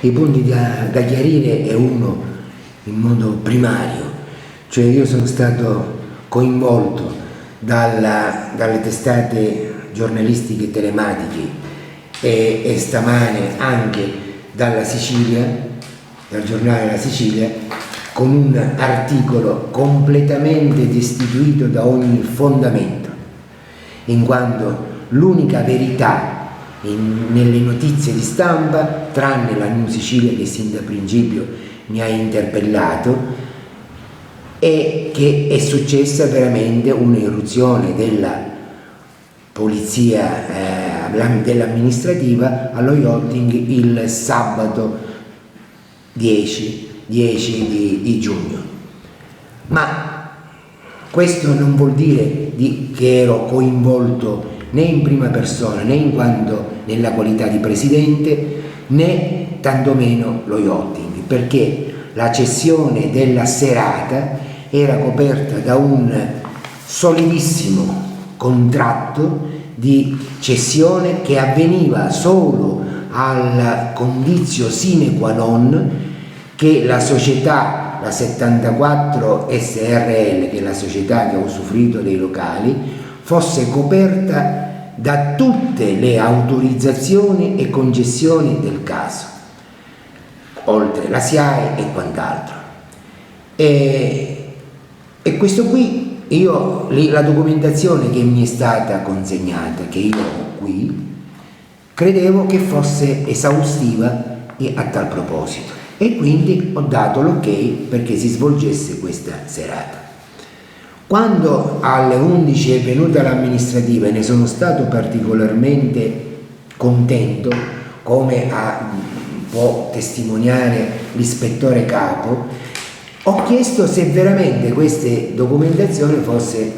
I punti da chiarire è uno in modo primario, cioè io sono stato coinvolto dalle testate giornalistiche telematiche e stamane anche dalla Sicilia, dal giornale La Sicilia, con un articolo completamente destituito da ogni fondamento, in quanto l'unica verità nelle notizie di stampa, tranne la New Sicilia che sin da principio mi ha interpellato, è che è successa veramente un'irruzione della polizia dell'amministrativa allo yachting il sabato 10 di giugno. Ma questo non vuol dire che ero coinvolto né in prima persona, né in quanto nella qualità di presidente, né tantomeno lo yachting, perché la cessione della serata era coperta da un solidissimo contratto di cessione che avveniva solo al condizio sine qua non che la società, la 74 SRL, che è la società che ha usufruito dei locali, fosse coperta da tutte le autorizzazioni e concessioni del caso, oltre la SIAE e quant'altro. E questo qui, la documentazione che mi è stata consegnata, che io ho qui, credevo che fosse esaustiva a tal proposito e quindi ho dato l'ok perché si svolgesse questa serata. Quando alle 11 è venuta l'amministrativa e ne sono stato particolarmente contento, come può testimoniare l'ispettore capo, ho chiesto se veramente questa documentazione fosse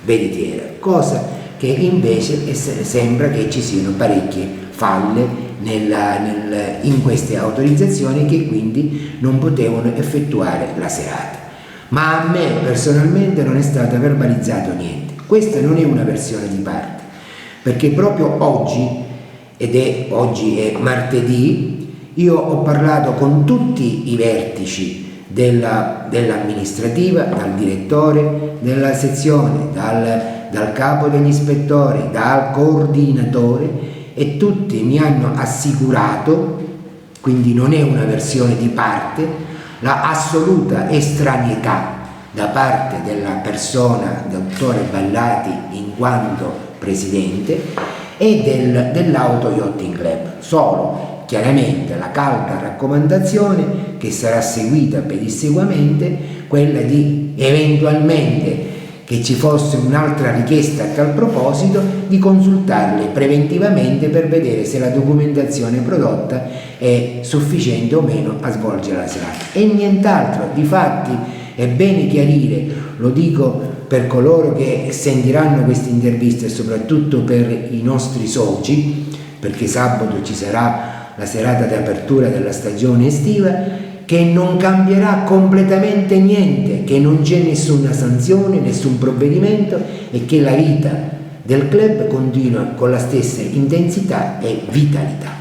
veritiera, cosa che invece sembra che ci siano parecchie falle in queste autorizzazioni che quindi non potevano effettuare la serata. Ma a me personalmente non è stato verbalizzato niente. Questa non è una versione di parte, perché proprio oggi è martedì, io ho parlato con tutti i vertici dell'amministrativa, dal direttore della sezione, dal capo degli ispettori, dal coordinatore, e tutti mi hanno assicurato, quindi non è una versione di parte, la assoluta estraneità da parte della persona, dottore Ballati in quanto presidente, e dell'Auto Yachting Club. Solo chiaramente la calda raccomandazione che sarà seguita pedissequamente, quella di eventualmente che ci fosse un'altra richiesta a tal proposito, di consultarle preventivamente per vedere se la documentazione prodotta è sufficiente o meno a svolgere la serata. E nient'altro. Difatti è bene chiarire, lo dico per coloro che sentiranno queste interviste e soprattutto per i nostri soci, perché sabato ci sarà la serata di apertura della stagione estiva, che non cambierà completamente niente, che non c'è nessuna sanzione, nessun provvedimento e che la vita del club continua con la stessa intensità e vitalità.